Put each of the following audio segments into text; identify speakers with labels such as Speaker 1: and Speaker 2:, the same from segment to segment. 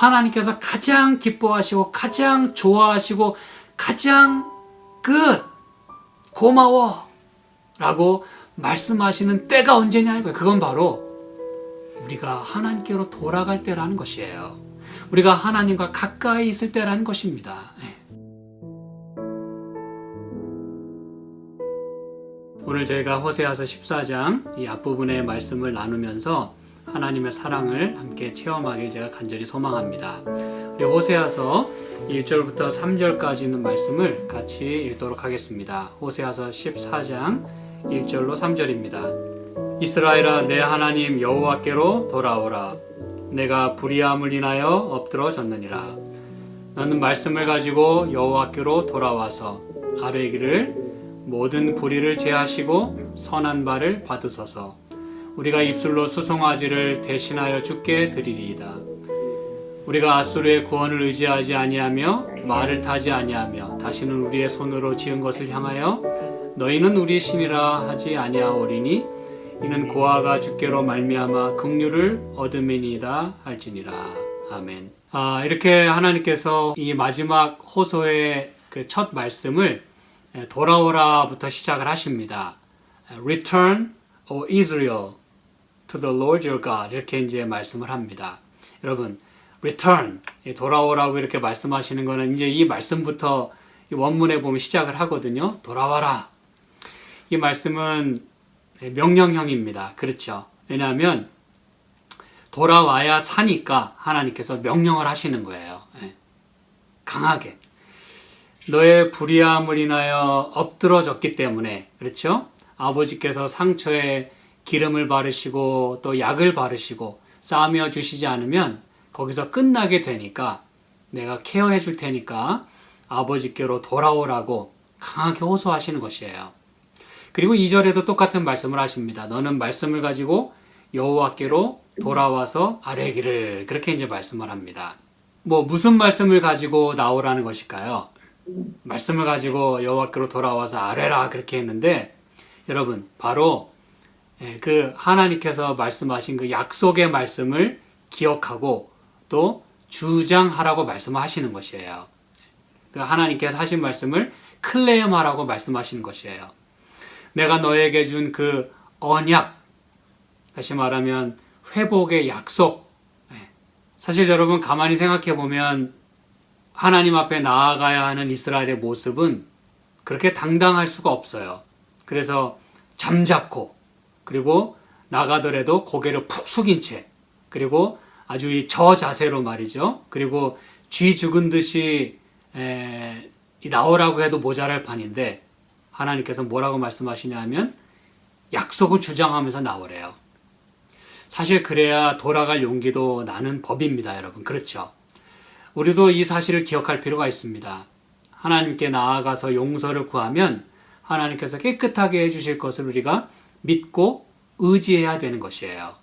Speaker 1: 하나님께서 가장 기뻐하시고 가장 좋아하시고 가장 고마워 라고 말씀하시는 때가 언제냐 이거예요. 그건 바로 우리가 하나님께로 돌아갈 때라는 것이에요. 우리가 하나님과 가까이 있을 때라는 것입니다. 오늘 저희가 호세아서 14장 이 앞부분의 말씀을 나누면서 하나님의 사랑을 함께 체험하길 제가 간절히 소망합니다. 우리 호세아서 1절부터 3절까지 있는 말씀을 같이 읽도록 하겠습니다. 호세아서 14장 1절로 3절입니다. 이스라엘아, 내 하나님 여호와께로 돌아오라. 내가 불의함을 인하여 엎드러졌느니라. 너는 말씀을 가지고 여호와께로 돌아와서 아뢰기를 모든 불의를 제하시고 선한 바를 받으소서. 우리가 입술로 수송아지를 대신하여 주께 드리리이다. 우리가 아수르의 구원을 의지하지 아니하며 말을 타지 아니하며 다시는 우리의 손으로 지은 것을 향하여 너희는 우리 신이라 하지 아니하오리니 이는 고아가 주께로 말미암아 긍휼을 얻음이니이다 할지니라. 아멘. 이렇게 하나님께서 이 마지막 호소의 그 첫 말씀을 돌아오라부터 시작을 하십니다. Return, O Israel, to the Lord your God. 이렇게 이제 말씀을 합니다. 여러분, return, 돌아오라고 이렇게 말씀하시는 거는 이제 이 말씀부터 이 원문에 보면 시작을 하거든요. 돌아와라. 이 말씀은 명령형입니다. 그렇죠. 왜냐하면 돌아와야 사니까 하나님께서 명령을 하시는 거예요. 강하게. 너의 불의함을 인하여 엎드러졌기 때문에, 그렇죠? 아버지께서 상처에 기름을 바르시고 또 약을 바르시고 싸매어 주시지 않으면 거기서 끝나게 되니까 내가 케어해 줄 테니까 아버지께로 돌아오라고 강하게 호소하시는 것이에요. 그리고 2절에도 똑같은 말씀을 하십니다. 너는 말씀을 가지고 여호와께로 돌아와서 아뢰기를, 그렇게 이제 말씀을 합니다. 무슨 말씀을 가지고 나오라는 것일까요? 말씀을 가지고 여호와께로 돌아와서 아뢰라, 그렇게 했는데 여러분, 바로 그 하나님께서 말씀하신 그 약속의 말씀을 기억하고 또 주장하라고 말씀하시는 것이에요. 그 하나님께서 하신 말씀을 클레임하라고 말씀하시는 것이에요. 내가 너에게 준 그 언약, 다시 말하면 회복의 약속. 사실 여러분 가만히 생각해 보면 하나님 앞에 나아가야 하는 이스라엘의 모습은 그렇게 당당할 수가 없어요. 그래서 잠자코, 그리고 나가더라도 고개를 푹 숙인 채, 그리고 아주 이 저자세로 말이죠. 그리고 쥐 죽은 듯이 나오라고 해도 모자랄 판인데 하나님께서 뭐라고 말씀하시냐 하면 약속을 주장하면서 나오래요. 사실 그래야 돌아갈 용기도 나는 법입니다, 여러분. 그렇죠? 우리도 이 사실을 기억할 필요가 있습니다. 하나님께 나아가서 용서를 구하면 하나님께서 깨끗하게 해주실 것을 우리가 믿고 의지해야 되는 것이에요.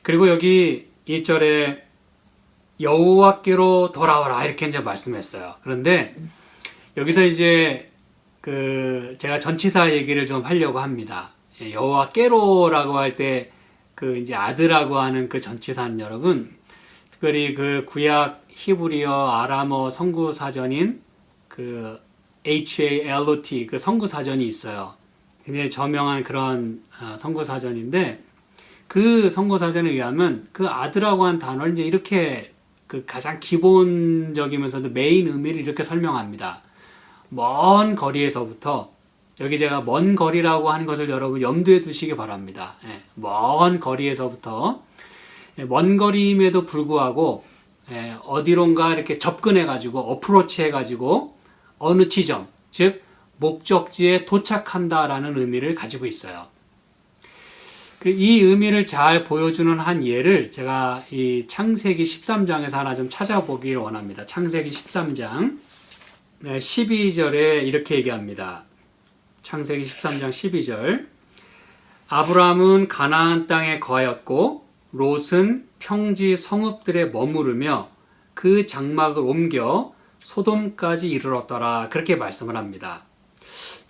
Speaker 1: 그리고 여기 1절에 여호와께로 돌아오라, 이렇게 이제 말씀했어요. 그런데 여기서 이제 제가 전치사 얘기를 좀 하려고 합니다. 여호와께로라고 할 때 이제 아드라고 하는 그 전치사는 여러분, 특별히 그 구약 히브리어 아람어 성구 사전인 그 HALOT 그 성구 사전이 있어요. 굉장히 저명한 그런 성구 사전인데 그 성구 사전에 의하면 그 아드라고 한 단어를 이제 이렇게 그 가장 기본적이면서도 메인 의미를 이렇게 설명합니다. 먼 거리에서부터, 여기 제가 먼 거리라고 하는 것을 여러분 염두에 두시기 바랍니다. 먼 거리에서부터, 먼 거리임에도 불구하고 어디론가 이렇게 접근해가지고 어프로치 해가지고 어느 지점, 즉 목적지에 도착한다라는 의미를 가지고 있어요. 이 의미를 잘 보여주는 한 예를 제가 이 창세기 13장에서 하나 좀 찾아보길 원합니다. 창세기 13장 12절에 이렇게 얘기합니다. 창세기 13장 12절. 아브라함은 가나안 땅에 거하였고 롯은 평지 성읍들에 머무르며 그 장막을 옮겨 소돔까지 이르렀더라. 그렇게 말씀을 합니다.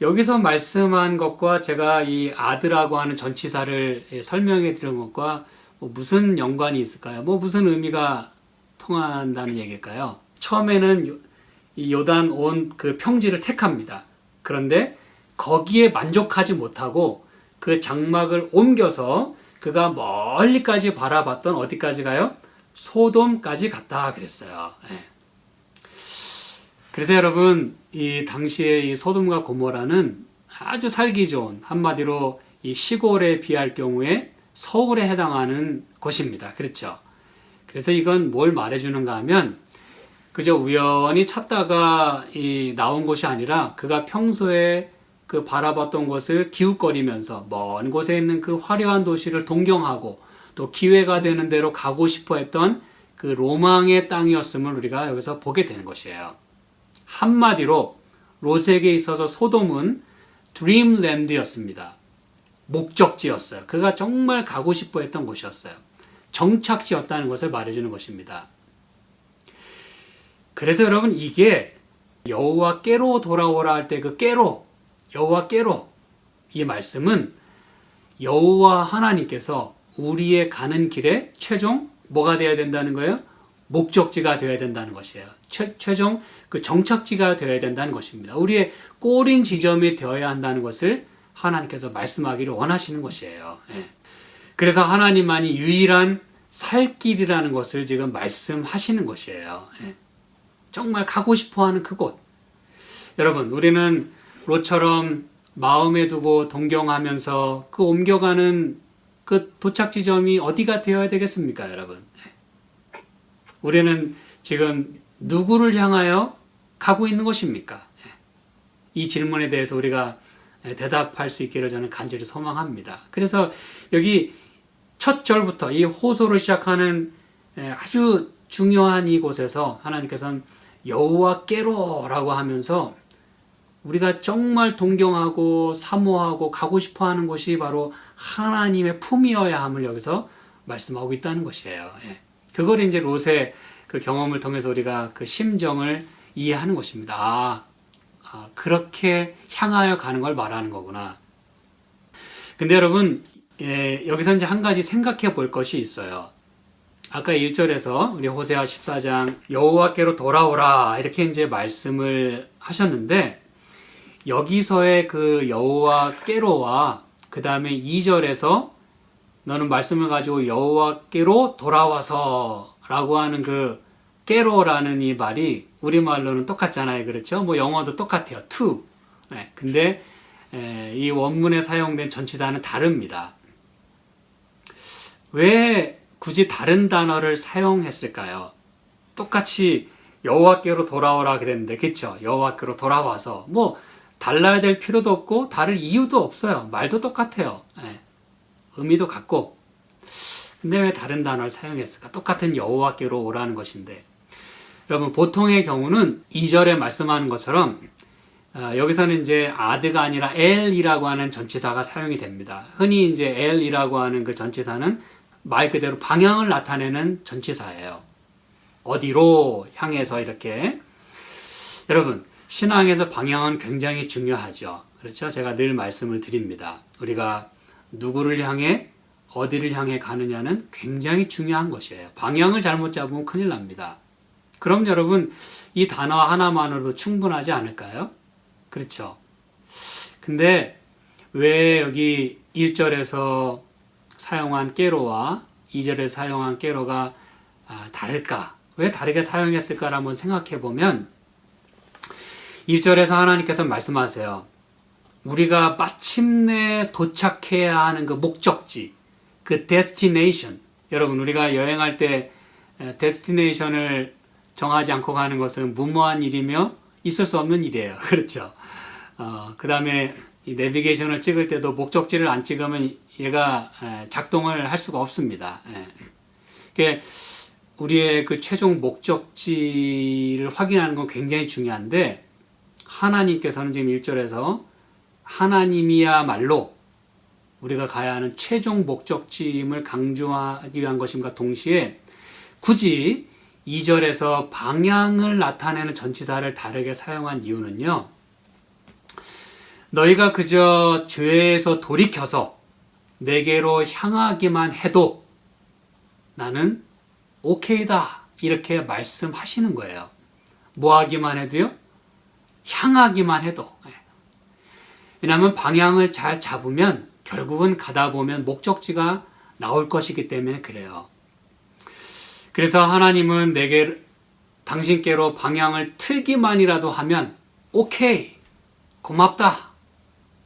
Speaker 1: 여기서 말씀한 것과 제가 이 아드라고 하는 전치사를 설명해 드린 것과 무슨 연관이 있을까요? 무슨 의미가 통한다는 얘기일까요? 처음에는 이 요단 온 그 평지를 택합니다. 그런데 거기에 만족하지 못하고 그 장막을 옮겨서 그가 멀리까지 바라봤던 어디까지 가요? 소돔까지 갔다 그랬어요. 예. 그래서 여러분, 이 당시에 이 소돔과 고모라는 아주 살기 좋은, 한마디로 이 시골에 비할 경우에 서울에 해당하는 곳입니다. 그렇죠? 그래서 이건 뭘 말해주는가 하면 그저 우연히 찾다가 나온 곳이 아니라 그가 평소에 그 바라봤던 곳을 기웃거리면서 먼 곳에 있는 그 화려한 도시를 동경하고 또 기회가 되는 대로 가고 싶어 했던 그 로망의 땅이었음을 우리가 여기서 보게 되는 것이에요. 한마디로 롯에게 있어서 소돔은 드림랜드였습니다. 목적지였어요. 그가 정말 가고 싶어 했던 곳이었어요. 정착지였다는 것을 말해주는 것입니다. 그래서 여러분, 이게 여호와께로 돌아오라 할 때 그 깨로, 여호와께로, 이 말씀은 여호와 하나님께서 우리의 가는 길에 최종 뭐가 되어야 된다는 거예요? 목적지가 되어야 된다는 것이에요. 최종 그 정착지가 되어야 된다는 것입니다. 우리의 꼬린 지점이 되어야 한다는 것을 하나님께서 말씀하기를 원하시는 것이에요. 예. 그래서 하나님만이 유일한 살 길이라는 것을 지금 말씀하시는 것이에요. 예. 정말 가고 싶어하는 그곳. 여러분, 우리는 롯처럼 마음에 두고 동경하면서 그 옮겨가는 그 도착 지점이 어디가 되어야 되겠습니까, 여러분? 우리는 지금 누구를 향하여 가고 있는 것입니까? 이 질문에 대해서 우리가 대답할 수 있기를 저는 간절히 소망합니다. 그래서 여기 첫 절부터 이 호소를 시작하는 아주 중요한 이곳에서 하나님께서는 여호와께로라고 하면서 우리가 정말 동경하고 사모하고 가고 싶어하는 곳이 바로 하나님의 품이어야 함을 여기서 말씀하고 있다는 것이에요. 그걸 이제 롯의 그 경험을 통해서 우리가 그 심정을 이해하는 것입니다. 그렇게 향하여 가는 걸 말하는 거구나. 근데 여러분, 여기서 이제 한 가지 생각해 볼 것이 있어요. 아까 1절에서 우리 호세아 14장 여호와께로 돌아오라 이렇게 이제 말씀을 하셨는데 여기서의 그 여호와께로와 그 다음에 2절에서 너는 말씀을 가지고 여호와께로 돌아와서 라고 하는 그 깨로라는 이 말이 우리말로는 똑같잖아요. 그렇죠? 뭐 영어도 똑같아요. to. 근데 이 원문에 사용된 전치사는 다릅니다. 왜 굳이 다른 단어를 사용했을까요? 똑같이 여호와께로 돌아오라 그랬는데, 그쵸? 여호와께로 돌아와서 뭐 달라야 될 필요도 없고 다를 이유도 없어요. 말도 똑같아요. 의미도 같고. 근데 왜 다른 단어를 사용했을까? 똑같은 여호와께로 오라는 것인데, 여러분 보통의 경우는 2절에 말씀하는 것처럼 여기서는 이제 아드가 아니라 엘이라고 하는 전치사가 사용이 됩니다. 흔히 이제 엘이라고 하는 그 전치사는 말 그대로 방향을 나타내는 전치사예요. 어디로 향해서 이렇게. 여러분, 신앙에서 방향은 굉장히 중요하죠. 그렇죠? 제가 늘 말씀을 드립니다. 우리가 누구를 향해 어디를 향해 가느냐는 굉장히 중요한 것이에요. 방향을 잘못 잡으면 큰일 납니다. 그럼 여러분, 이 단어 하나만으로도 충분하지 않을까요? 그렇죠? 근데 왜 여기 1절에서 사용한 깨로와 2절에 사용한 깨로가 다를까? 왜 다르게 사용했을까를 한번 생각해 보면 1절에서 하나님께서 말씀하세요. 우리가 마침내 도착해야 하는 그 목적지, 그 destination. 여러분, 우리가 여행할 때 destination을 정하지 않고 가는 것은 무모한 일이며 있을 수 없는 일이에요. 그렇죠? 그 다음에 이 내비게이션을 찍을 때도 목적지를 안 찍으면 얘가 작동을 할 수가 없습니다. 우리의 그 최종 목적지를 확인하는 건 굉장히 중요한데 하나님께서는 지금 1절에서 하나님이야말로 우리가 가야 하는 최종 목적지임을 강조하기 위한 것임과 동시에 굳이 2절에서 방향을 나타내는 전치사를 다르게 사용한 이유는요. 너희가 그저 죄에서 돌이켜서 내게로 향하기만 해도 나는 오케이다 이렇게 말씀하시는 거예요. 뭐 하기만 해도요? 향하기만 해도. 왜냐하면 방향을 잘 잡으면 결국은 가다 보면 목적지가 나올 것이기 때문에 그래요. 그래서 하나님은 당신께로 방향을 틀기만이라도 하면 오케이, 고맙다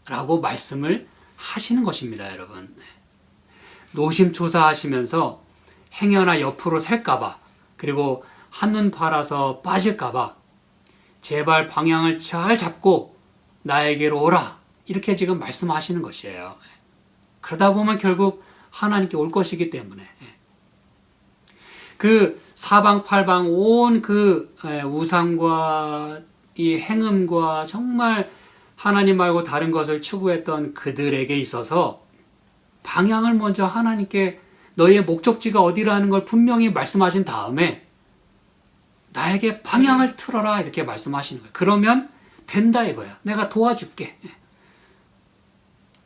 Speaker 1: 라고 말씀을 하시는 것입니다, 여러분. 노심초사하시면서 행여나 옆으로 셀까봐, 그리고 한눈 팔아서 빠질까봐 제발 방향을 잘 잡고 나에게로 오라, 이렇게 지금 말씀하시는 것이에요. 그러다 보면 결국 하나님께 올 것이기 때문에 그 사방팔방 온 그 우상과 이 행음과 정말 하나님 말고 다른 것을 추구했던 그들에게 있어서 방향을 먼저 하나님께 너희의 목적지가 어디라는 걸 분명히 말씀하신 다음에 나에게 방향을 틀어라 이렇게 말씀하시는 거예요. 그러면 된다 이거야. 내가 도와줄게.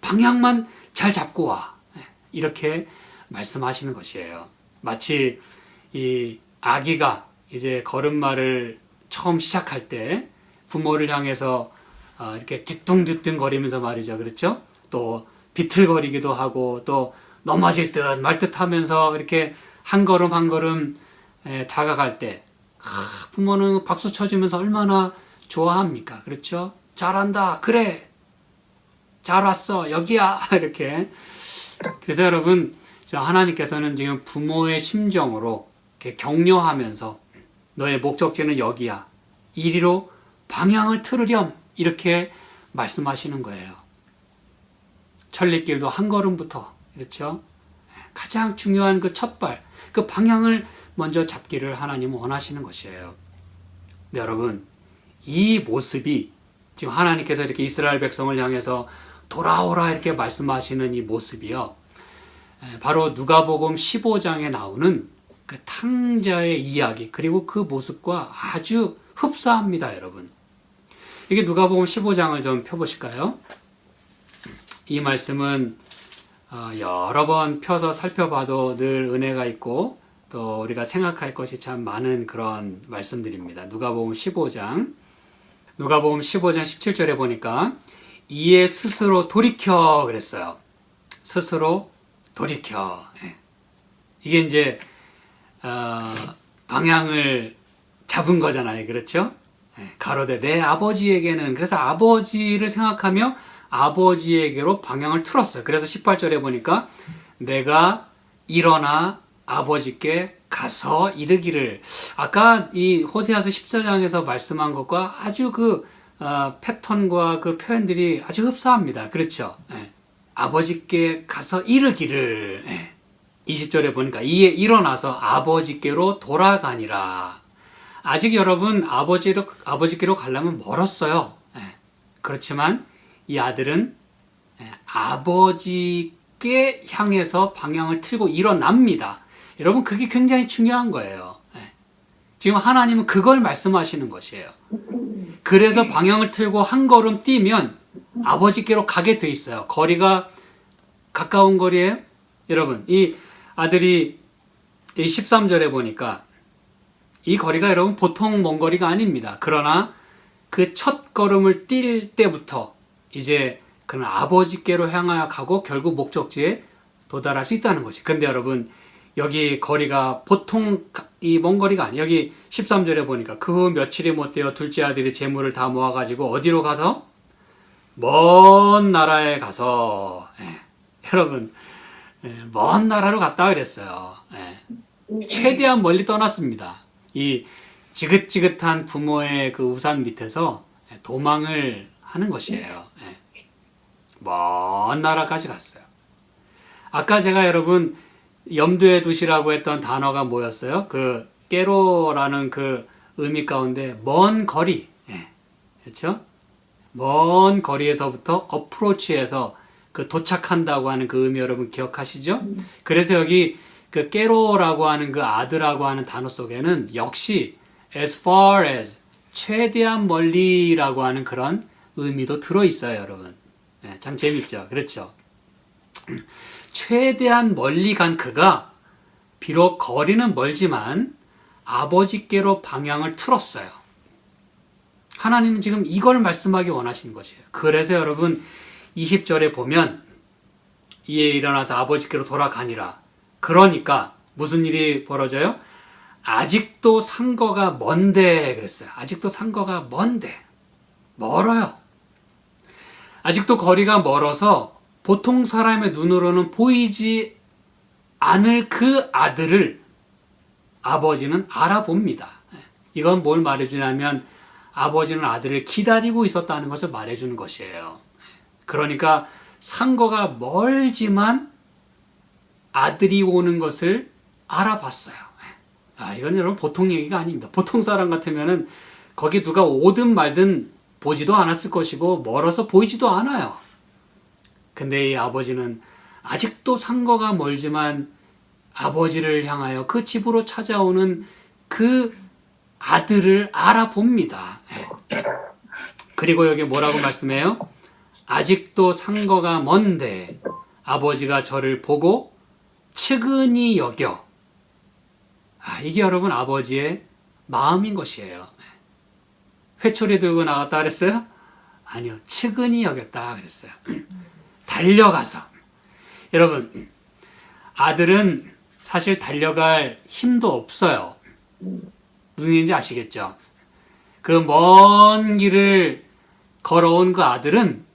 Speaker 1: 방향만 잘 잡고 와. 이렇게 말씀하시는 것이에요. 마치 이 아기가 이제 걸음마를 처음 시작할 때 부모를 향해서 이렇게 뒤뚱뒤뚱 거리면서 말이죠. 그렇죠? 또 비틀거리기도 하고 또 넘어질 듯 말 듯 하면서 이렇게 한 걸음 한 걸음 다가갈 때 부모는 박수 쳐주면서 얼마나 좋아합니까? 그렇죠? 잘한다. 그래. 잘 왔어. 여기야. 이렇게. 그래서 여러분, 하나님께서는 지금 부모의 심정으로 이렇게 격려하면서 너의 목적지는 여기야. 이리로 방향을 틀으렴. 이렇게 말씀하시는 거예요. 천리길도 한 걸음부터, 그렇죠? 가장 중요한 그 첫발, 그 방향을 먼저 잡기를 하나님은 원하시는 것이에요. 네, 여러분, 이 모습이 지금 하나님께서 이렇게 이스라엘 백성을 향해서 돌아오라 이렇게 말씀하시는 이 모습이요. 바로 누가복음 15장에 나오는 그 탕자의 이야기, 그리고 그 모습과 아주 흡사합니다, 여러분. 이게 누가복음 15장을 좀 펴보실까요? 이 말씀은 여러 번 펴서 살펴봐도 늘 은혜가 있고 또 우리가 생각할 것이 참 많은 그런 말씀들입니다. 누가복음 15장 17절에 보니까 이에 스스로 돌이켜 그랬어요. 스스로 돌이켜. 이게 이제 방향을 잡은 거잖아요. 그렇죠? 가로되 내 아버지에게는, 그래서 아버지를 생각하며 아버지에게로 방향을 틀었어요. 그래서 18절에 보니까 내가 일어나 아버지께 가서 이르기를, 아까 이 호세아서 14장에서 말씀한 것과 아주 그 패턴과 그 표현들이 아주 흡사합니다. 그렇죠? 아버지께 가서 이르기를. 20절에 보니까 이에 일어나서 아버지께로 돌아가니라. 아직 여러분 아버지께로 가려면 멀었어요. 그렇지만 이 아들은 아버지께 향해서 방향을 틀고 일어납니다. 여러분, 그게 굉장히 중요한 거예요. 지금 하나님은 그걸 말씀하시는 것이에요. 그래서 방향을 틀고 한 걸음 뛰면 아버지께로 가게 돼 있어요. 거리가 가까운 거리예요. 여러분, 이 아들이 13절에 보니까 이 거리가 여러분 보통 먼 거리가 아닙니다. 그러나 그 첫 걸음을 뛸 때부터 이제 그는 아버지께로 향하여 가고 결국 목적지에 도달할 수 있다는 것이. 근데 여러분, 여기 거리가 보통 이 먼 거리가 아니에요. 여기 13절에 보니까 그 후 며칠이 못되어 둘째 아들이 재물을 다 모아가지고 어디로 가서? 먼 나라에 가서. 여러분, 먼 나라로 갔다 그랬어요. 최대한 멀리 떠났습니다. 이 지긋지긋한 부모의 그 우산 밑에서 도망을 하는 것이에요. 먼 나라까지 갔어요. 아까 제가 여러분 염두에 두시라고 했던 단어가 뭐였어요? 그 깨로라는 그 의미 가운데 먼 거리, 그렇죠? 먼 거리에서부터 어프로치해서 그 도착한다고 하는 그 의미 여러분 기억하시죠? 그래서 여기 그 깨로라고 하는 그 아드라고 하는 단어 속에는 역시 as far as, 최대한 멀리라고 하는 그런 의미도 들어있어요, 여러분. 참 재밌죠? 그렇죠? 최대한 멀리 간 그가 비록 거리는 멀지만 아버지께로 방향을 틀었어요. 하나님은 지금 이걸 말씀하기 원하시는 것이에요. 그래서 여러분 20절에 보면 이에 일어나서 아버지께로 돌아가니라. 그러니까 무슨 일이 벌어져요? 아직도 상거가 먼데 그랬어요. 아직도 상거가 먼데. 멀어요. 아직도 거리가 멀어서 보통 사람의 눈으로는 보이지 않을 그 아들을 아버지는 알아봅니다. 이건 뭘 말해주냐면 아버지는 아들을 기다리고 있었다는 것을 말해주는 것이에요. 그러니까 상거가 멀지만 아들이 오는 것을 알아봤어요. 이건 여러분 보통 얘기가 아닙니다. 보통 사람 같으면은 거기 누가 오든 말든 보지도 않았을 것이고 멀어서 보이지도 않아요. 근데 이 아버지는 아직도 상거가 멀지만 아버지를 향하여 그 집으로 찾아오는 그 아들을 알아봅니다. 그리고 여기 뭐라고 말씀해요? 아직도 상거가 먼데 아버지가 저를 보고 측은히 여겨. 이게 여러분 아버지의 마음인 것이에요. 회초리 들고 나갔다 그랬어요? 아니요. 측은히 여겼다 그랬어요. 달려가서. 여러분 아들은 사실 달려갈 힘도 없어요. 무슨 얘기인지 아시겠죠? 그 먼 길을 걸어온 그 아들은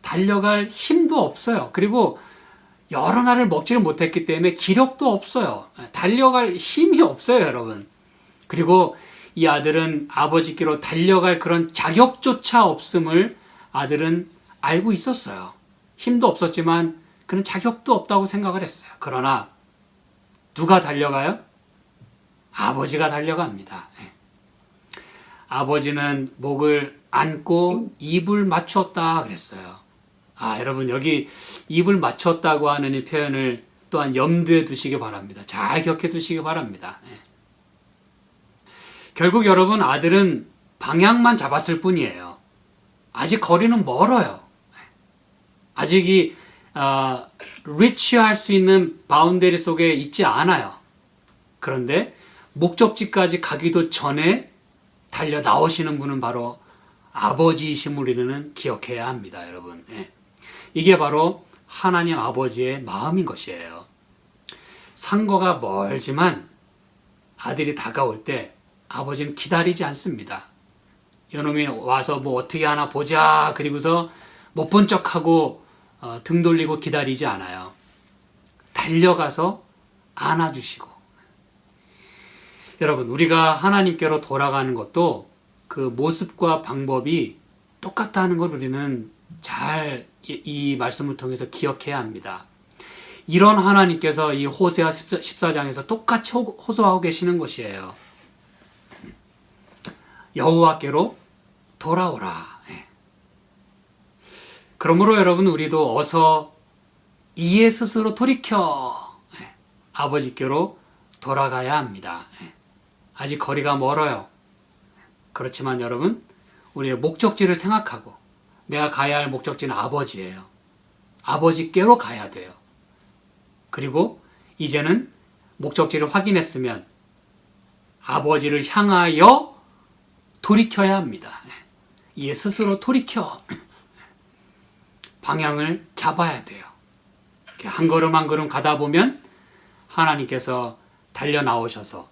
Speaker 1: 달려갈 힘도 없어요. 그리고 여러 날을 먹지를 못했기 때문에 기력도 없어요. 달려갈 힘이 없어요, 여러분. 그리고 이 아들은 아버지께로 달려갈 그런 자격조차 없음을 아들은 알고 있었어요. 힘도 없었지만 그는 자격도 없다고 생각을 했어요. 그러나 누가 달려가요? 아버지가 달려갑니다. 아버지는 목을 안고 입을 맞췄다 그랬어요. 여러분 여기 입을 맞췄다고 하는 이 표현을 또한 염두에 두시기 바랍니다. 잘 기억해 두시기 바랍니다. 결국 여러분 아들은 방향만 잡았을 뿐이에요. 아직 거리는 멀어요. 아직 이 리치할 수 있는 바운더리 속에 있지 않아요. 그런데 목적지까지 가기도 전에 달려 나오시는 분은 바로 아버지이심을 우리는 기억해야 합니다, 여러분. 이게 바로 하나님 아버지의 마음인 것이에요. 상거가 멀지만 아들이 다가올 때 아버지는 기다리지 않습니다. 요놈이 와서 뭐 어떻게 하나 보자 그리고서 못 본 척하고 등 돌리고 기다리지 않아요. 달려가서 안아주시고. 여러분 우리가 하나님께로 돌아가는 것도 그 모습과 방법이 똑같다는 걸 우리는 잘 이 말씀을 통해서 기억해야 합니다. 이런 하나님께서 이 호세아 14장에서 똑같이 호소하고 계시는 것이에요. 여호와께로 돌아오라. 그러므로 여러분 우리도 어서 이에 스스로 돌이켜 아버지께로 돌아가야 합니다. 아직 거리가 멀어요. 그렇지만 여러분 우리의 목적지를 생각하고 내가 가야 할 목적지는 아버지예요. 아버지께로 가야 돼요. 그리고 이제는 목적지를 확인했으면 아버지를 향하여 돌이켜야 합니다. 이에 스스로 돌이켜 방향을 잡아야 돼요. 한 걸음 한 걸음 가다 보면 하나님께서 달려 나오셔서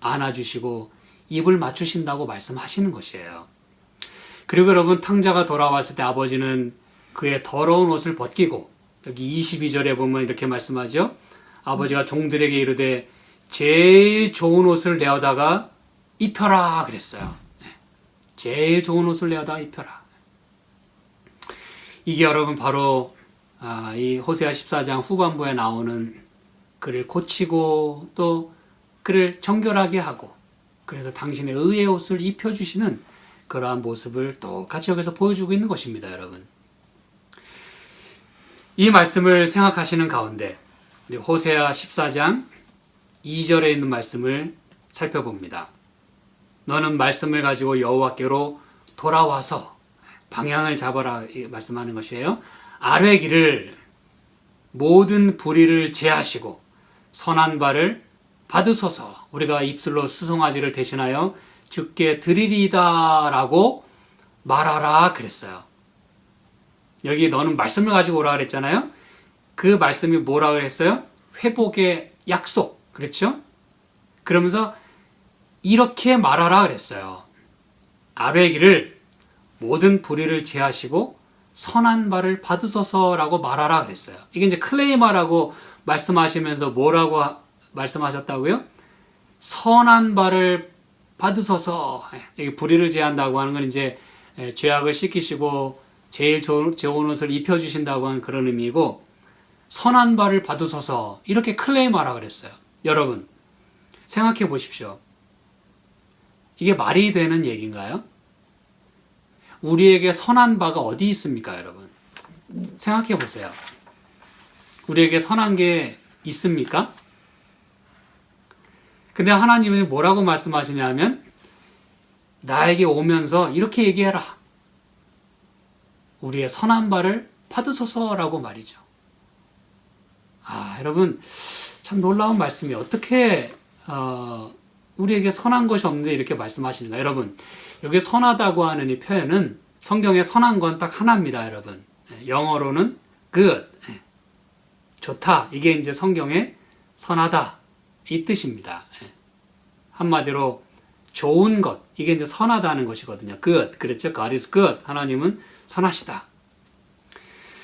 Speaker 1: 안아주시고 입을 맞추신다고 말씀하시는 것이에요. 그리고 여러분 탕자가 돌아왔을 때 아버지는 그의 더러운 옷을 벗기고 여기 22절에 보면 이렇게 말씀하죠. 아버지가 종들에게 이르되 제일 좋은 옷을 내어다가 입혀라 그랬어요. 제일 좋은 옷을 내어다가 입혀라. 이게 여러분 바로 이 호세아 14장 후반부에 나오는 그를 고치고 또 그를 정결하게 하고 그래서 당신의 의의 옷을 입혀주시는 그러한 모습을 똑같이 여기서 보여주고 있는 것입니다, 여러분. 이 말씀을 생각하시는 가운데 우리 호세아 14장 2절에 있는 말씀을 살펴봅니다. 너는 말씀을 가지고 여호와께로 돌아와서 방향을 잡아라 말씀하는 것이에요. 아뢰 길을 모든 불의를 제하시고 선한 바를 받으소서. 우리가 입술로 수송아지를 대신하여 주께 드리리이다 라고 말하라 그랬어요. 여기 너는 말씀을 가지고 오라 그랬잖아요. 그 말씀이 뭐라 그랬어요? 회복의 약속. 그렇죠? 그러면서 이렇게 말하라 그랬어요. 아뢰기를 모든 불의를 제하시고 선한 바를 받으소서라고 말하라 그랬어요. 이게 이제 클레이마라고 말씀하시면서 뭐라고 말씀하셨다고요? 선한 바를 받으소서. 여기 불의를 제한다고 하는 건 이제 죄악을 씻기시고 제일 좋은 옷을 입혀주신다고 하는 그런 의미이고, 선한 바를 받으소서 이렇게 클레이마라 그랬어요. 여러분 생각해 보십시오. 이게 말이 되는 얘기인가요? 우리에게 선한 바가 어디 있습니까, 여러분? 생각해 보세요. 우리에게 선한 게 있습니까? 근데 하나님은 뭐라고 말씀하시냐면 나에게 오면서 이렇게 얘기해라. 우리의 선한 바를 받으소서라고 말이죠. 여러분 참 놀라운 말씀이 어떻게 우리에게 선한 것이 없는데 이렇게 말씀하시는가. 여러분 여기 선하다고 하는 이 표현은 성경에 선한 건 딱 하나입니다. 여러분 영어로는 good, 좋다. 이게 이제 성경에 선하다 이 뜻입니다. 한마디로 좋은 것, 이게 이제 선하다는 것이거든요. good, 그렇죠? God is good. 하나님은 선하시다.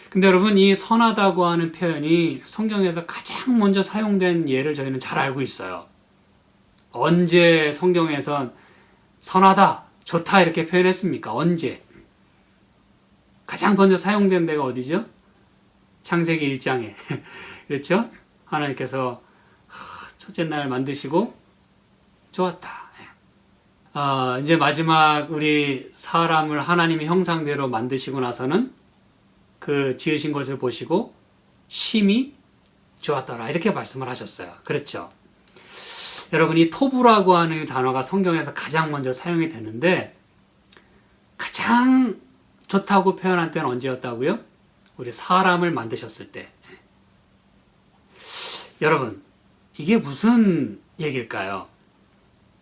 Speaker 1: 근데 여러분 이 선하다고 하는 표현이 성경에서 가장 먼저 사용된 예를 저희는 잘 알고 있어요. 언제 성경에선 선하다, 좋다 이렇게 표현했습니까? 언제? 가장 먼저 사용된 데가 어디죠? 창세기 1장에 그렇죠? 하나님께서 첫째 날 만드시고 좋았다. 이제 마지막 우리 사람을 하나님의 형상대로 만드시고 나서는 그 지으신 것을 보시고 심히 좋았더라 이렇게 말씀을 하셨어요. 그렇죠? 여러분 이 토부라고 하는 단어가 성경에서 가장 먼저 사용이 됐는데 가장 좋다고 표현한 때는 언제였다고요? 우리 사람을 만드셨을 때. 여러분 이게 무슨 얘기일까요?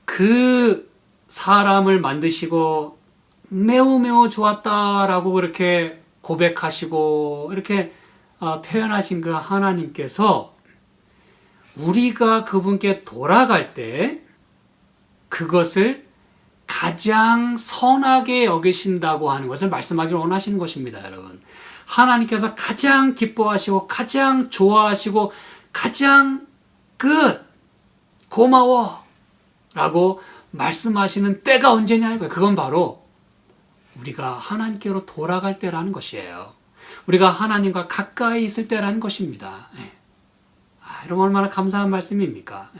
Speaker 1: 그 사람을 만드시고 매우 매우 좋았다라고 그렇게 고백하시고 이렇게 표현하신 그 하나님께서 우리가 그분께 돌아갈 때 그것을 가장 선하게 여기신다고 하는 것을 말씀하기를 원하시는 것입니다, 여러분. 하나님께서 가장 기뻐하시고 가장 좋아하시고 가장 고마워 라고 말씀하시는 때가 언제냐 이거예요. 그건 바로 우리가 하나님께로 돌아갈 때라는 것이에요. 우리가 하나님과 가까이 있을 때라는 것입니다. 여러분 얼마나 감사한 말씀입니까?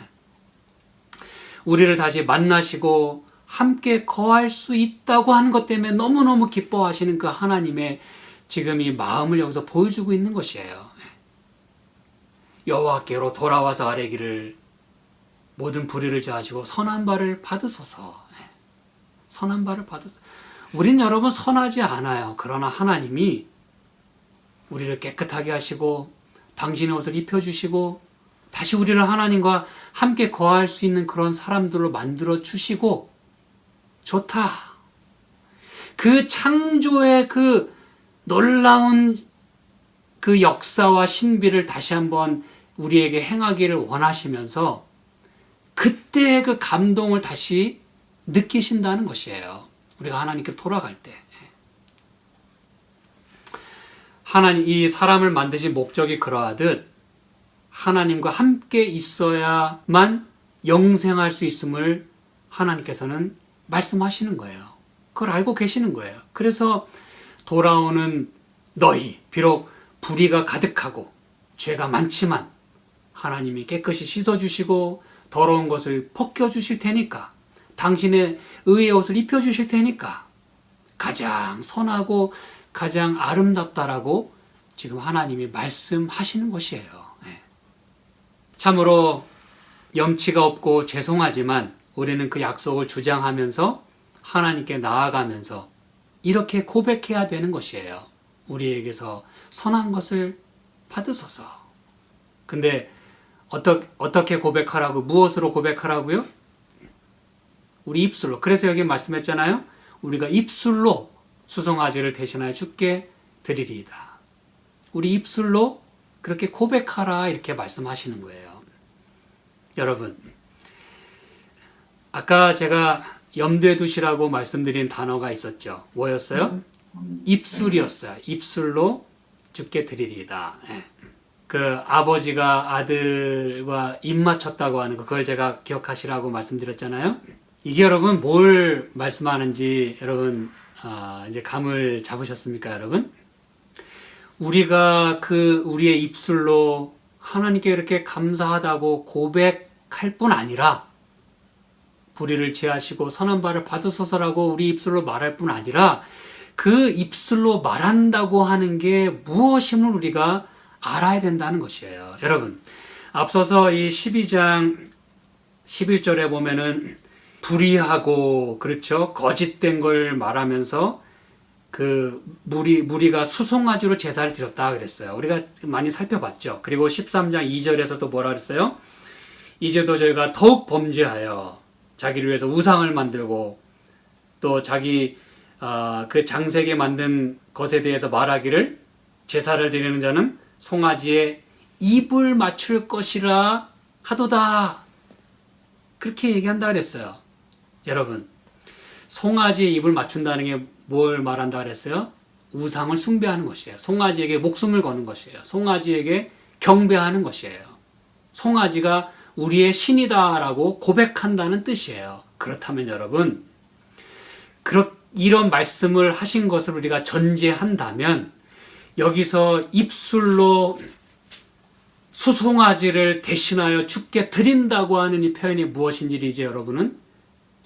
Speaker 1: 우리를 다시 만나시고 함께 거할 수 있다고 하는 것 때문에 너무너무 기뻐하시는 그 하나님의 지금 이 마음을 여기서 보여주고 있는 것이에요. 여호와께로 돌아와서 아뢰기를 모든 불의를 제하시고 선한 바를 받으소서. 선한 바를 받으소서. 우린 여러분 선하지 않아요. 그러나 하나님이 우리를 깨끗하게 하시고 당신의 옷을 입혀주시고 다시 우리를 하나님과 함께 거할 수 있는 그런 사람들로 만들어 주시고 좋다. 그 창조의 그 놀라운 그 역사와 신비를 다시 한번 우리에게 행하기를 원하시면서 그때의 그 감동을 다시 느끼신다는 것이에요. 우리가 하나님께 돌아갈 때. 하나님, 이 사람을 만드신 목적이 그러하듯 하나님과 함께 있어야만 영생할 수 있음을 하나님께서는 말씀하시는 거예요. 그걸 알고 계시는 거예요. 그래서 돌아오는 너희, 비록 불의가 가득하고 죄가 많지만 하나님이 깨끗이 씻어주시고 더러운 것을 벗겨주실 테니까 당신의 의의 옷을 입혀주실 테니까 가장 선하고 가장 아름답다라고 지금 하나님이 말씀하시는 것이에요. 참으로 염치가 없고 죄송하지만 우리는 그 약속을 주장하면서 하나님께 나아가면서 이렇게 고백해야 되는 것이에요. 우리에게서 선한 것을 받으소서. 근데 어떻게 고백하라고, 무엇으로 고백하라고요? 우리 입술로. 그래서 여기 말씀했잖아요. 우리가 입술로 수송아지를 대신하여 주께 드리리이다. 우리 입술로 그렇게 고백하라 이렇게 말씀하시는 거예요. 여러분, 아까 제가 염두에 두시라고 말씀드린 단어가 있었죠. 뭐였어요? 입술이었어요. 입술로 주께 드리리이다. 예. 그 아버지가 아들과 입 맞췄다고 하는 거, 그걸 제가 기억하시라고 말씀드렸잖아요. 이게 여러분 뭘 말씀하는지 여러분 이제 감을 잡으셨습니까, 여러분? 우리가 우리의 입술로 하나님께 이렇게 감사하다고 고백할 뿐 아니라, 불의를 제하시고 선한 바를 받으소서라고 우리 입술로 말할 뿐 아니라, 그 입술로 말한다고 하는 게 무엇임을 우리가 알아야 된다는 것이에요. 여러분, 앞서서 이 12장 11절에 보면은 불의하고, 그렇죠, 거짓된 걸 말하면서 그 무리가 수송아지로 제사를 드렸다 그랬어요. 우리가 많이 살펴봤죠. 그리고 13장 2절에서 또 뭐라 그랬어요? 이제도 저희가 더욱 범죄하여 자기를 위해서 우상을 만들고, 또 자기 그 장세게 만든 것에 대해서 말하기를, 제사를 드리는 자는 송아지의 입을 맞출 것이라 하도다, 그렇게 얘기한다 그랬어요. 여러분, 송아지의 입을 맞춘다는 게 뭘 말한다 그랬어요? 우상을 숭배하는 것이에요. 송아지에게 목숨을 거는 것이에요. 송아지에게 경배하는 것이에요. 송아지가 우리의 신이다라고 고백한다는 뜻이에요. 그렇다면 여러분, 이런 말씀을 하신 것을 우리가 전제한다면, 여기서 입술로 수송아지를 대신하여 주께 드린다고 하는 이 표현이 무엇인지를 이제 여러분은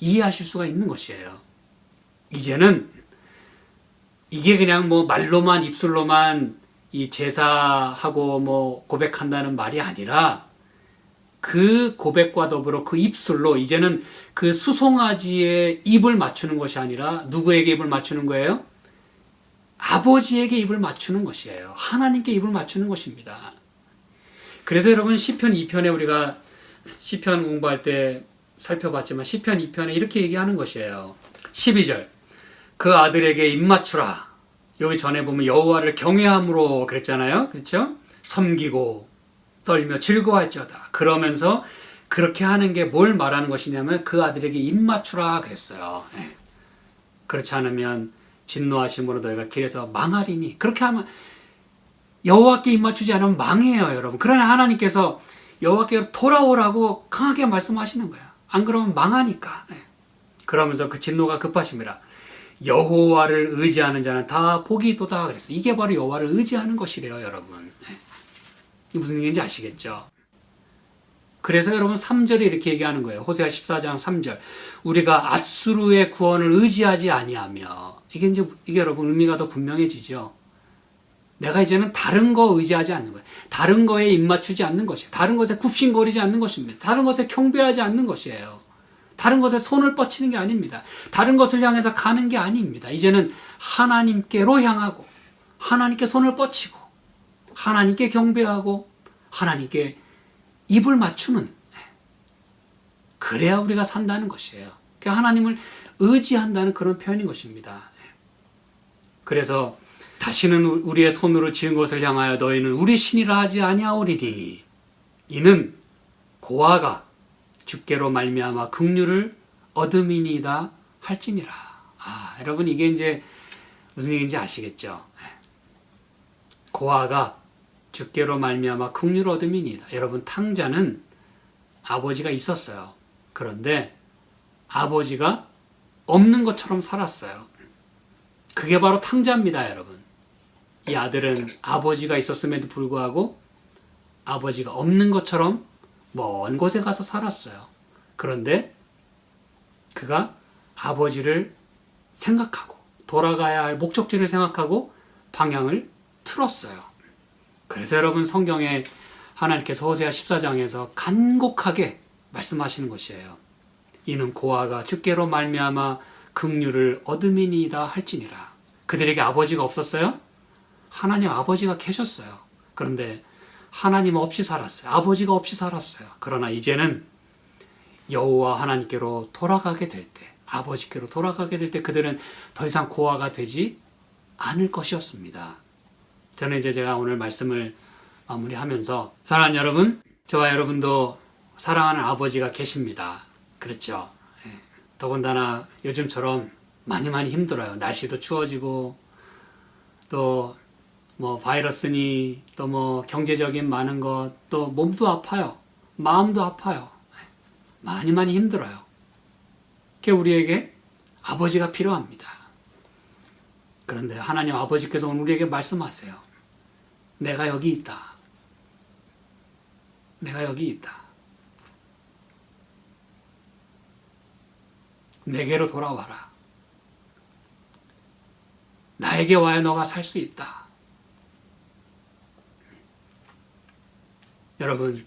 Speaker 1: 이해하실 수가 있는 것이에요. 이제는 이게 그냥 뭐 말로만, 입술로만 이 제사하고 뭐 고백한다는 말이 아니라, 그 고백과 더불어 그 입술로 이제는 그 수송아지의 입을 맞추는 것이 아니라 누구에게 입을 맞추는 거예요? 아버지에게 입을 맞추는 것이에요. 하나님께 입을 맞추는 것입니다. 그래서 여러분, 시편 2편에 우리가 시편 공부할 때 살펴봤지만, 시편 2편에 이렇게 얘기하는 것이에요. 12절, 그 아들에게 입 맞추라. 여기 전에 보면 여호와를 경외함으로 그랬잖아요. 그렇죠? 섬기고 떨며 즐거워할지어다. 그러면서 그렇게 하는 게 뭘 말하는 것이냐면, 그 아들에게 입 맞추라 그랬어요. 그렇지 않으면 진노하심으로 너희가 길에서 망하리니. 그렇게 하면, 여호와께 입 맞추지 않으면 망해요, 여러분. 그러나 하나님께서 여호와께 돌아오라고 강하게 말씀하시는 거예요. 안 그러면 망하니까. 그러면서 그 진노가 급하심이라. 여호와를 의지하는 자는 다 복이 있도다 그랬어요. 이게 바로 여호와를 의지하는 것이래요, 여러분. 이게 무슨 얘기인지 아시겠죠? 그래서 여러분 3절에 이렇게 얘기하는 거예요. 호세아 14장 3절. 우리가 앗수르의 구원을 의지하지 아니하며. 이게 여러분 의미가 더 분명해지죠. 내가 이제는 다른 거 의지하지 않는 거예요. 다른 거에 입 맞추지 않는 것이에요. 다른 것에 굽신거리지 않는 것입니다. 다른 것에 경배하지 않는 것이에요. 다른 것에 손을 뻗치는 게 아닙니다. 다른 것을 향해서 가는 게 아닙니다. 이제는 하나님께로 향하고, 하나님께 손을 뻗치고, 하나님께 경배하고, 하나님께 입을 맞추는, 그래야 우리가 산다는 것이에요. 하나님을 의지한다는 그런 표현인 것입니다. 그래서 다시는 우리의 손으로 지은 것을 향하여 너희는 우리 신이라 하지 아니하오리니, 이는 고아가 주께로 말미암아 긍휼을 얻음이니이다 할지니라. 여러분, 이게 이제 무슨 얘기인지 아시겠죠? 고아가 주께로 말미암아 긍휼을 얻음이니이다. 여러분, 탕자는 아버지가 있었어요. 그런데 아버지가 없는 것처럼 살았어요. 그게 바로 탕자입니다, 여러분. 이 아들은 아버지가 있었음에도 불구하고 아버지가 없는 것처럼 먼 곳에 가서 살았어요. 그런데 그가 아버지를 생각하고 돌아가야 할 목적지를 생각하고 방향을 틀었어요. 그래서 여러분, 성경에 하나님께서 호세아 14장에서 간곡하게 말씀하시는 것이에요. 이는 고아가 주께로 말미암아 긍휼을 얻음이니이다 할지니라. 그들에게 아버지가 없었어요? 하나님 아버지가 계셨어요. 그런데 하나님 없이 살았어요. 아버지가 없이 살았어요. 그러나 이제는 여호와 하나님께로 돌아가게 될 때, 아버지께로 돌아가게 될 때 그들은 더 이상 고아가 되지 않을 것이었습니다. 저는 이제 제가 오늘 말씀을 마무리하면서, 사랑하는 여러분, 저와 여러분도 사랑하는 아버지가 계십니다. 그렇죠? 더군다나 요즘처럼 많이 힘들어요. 날씨도 추워지고 또 뭐 바이러스니 또 뭐 경제적인 많은 것, 또 몸도 아파요. 마음도 아파요. 많이 힘들어요. 그게 우리에게 아버지가 필요합니다. 그런데 하나님 아버지께서 오늘 우리에게 말씀하세요. 내가 여기 있다. 내가 여기 있다. 내게로 돌아와라. 나에게 와야 너가 살 수 있다. 여러분,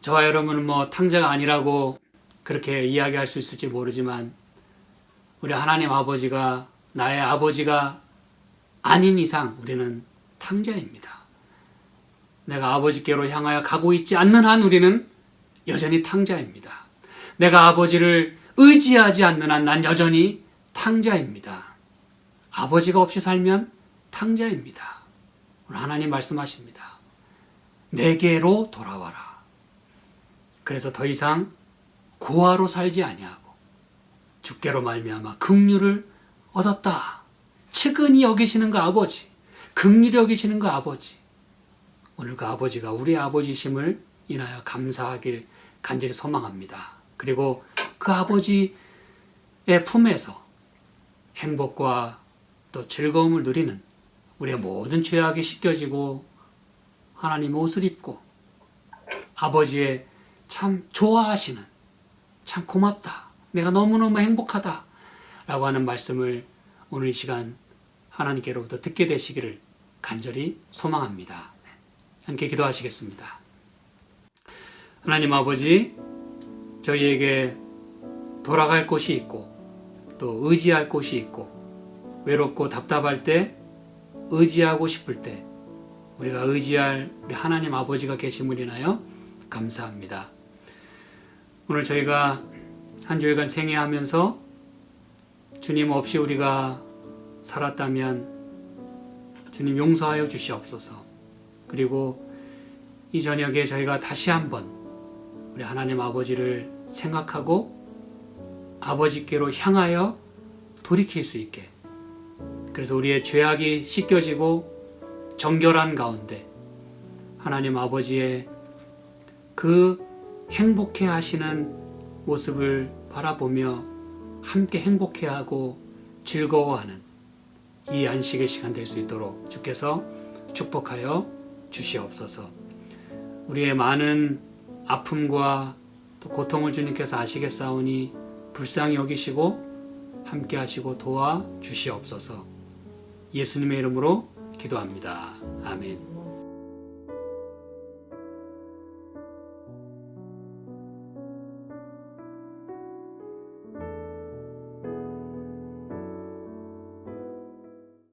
Speaker 1: 저와 여러분은 뭐 탕자가 아니라고 그렇게 이야기할 수 있을지 모르지만, 우리 하나님 아버지가 나의 아버지가 아닌 이상 우리는 탕자입니다. 내가 아버지께로 향하여 가고 있지 않는 한 우리는 여전히 탕자입니다. 내가 아버지를 의지하지 않는 한 난 여전히 탕자입니다. 아버지가 없이 살면 탕자입니다. 오늘 하나님 말씀하십니다. 내게로 돌아와라. 그래서 더 이상 고아로 살지 아니하고 주께로 말미암아 긍휼을 얻었다. 측은히 여기시는 그 아버지, 긍휼히 여기시는 그 아버지, 오늘 그 아버지가 우리 아버지심을 인하여 감사하길 간절히 소망합니다. 그리고 그 아버지의 품에서 행복과 또 즐거움을 누리는 우리의 모든 죄악이 씻겨지고 하나님 옷을 입고 아버지의 참 좋아하시는, 참 고맙다, 내가 너무너무 행복하다 라고 하는 말씀을 오늘 이 시간 하나님께로부터 듣게 되시기를 간절히 소망합니다. 함께 기도하시겠습니다. 하나님 아버지, 저희에게 돌아갈 곳이 있고 또 의지할 곳이 있고, 외롭고 답답할 때, 의지하고 싶을 때 우리가 의지할 우리 하나님 아버지가 계심을 인하여 감사합니다. 오늘 저희가 한 주일간 생애하면서 주님 없이 우리가 살았다면 주님 용서하여 주시옵소서. 그리고 이 저녁에 저희가 다시 한번 우리 하나님 아버지를 생각하고 아버지께로 향하여 돌이킬 수 있게, 그래서 우리의 죄악이 씻겨지고 정결한 가운데 하나님 아버지의 그 행복해 하시는 모습을 바라보며 함께 행복해하고 즐거워하는 이 안식의 시간 될 수 있도록 주께서 축복하여 주시옵소서. 우리의 많은 아픔과 또 고통을 주님께서 아시겠사오니 불쌍히 여기시고 함께 하시고 도와 주시옵소서. 예수님의 이름으로 기도합니다. 아멘.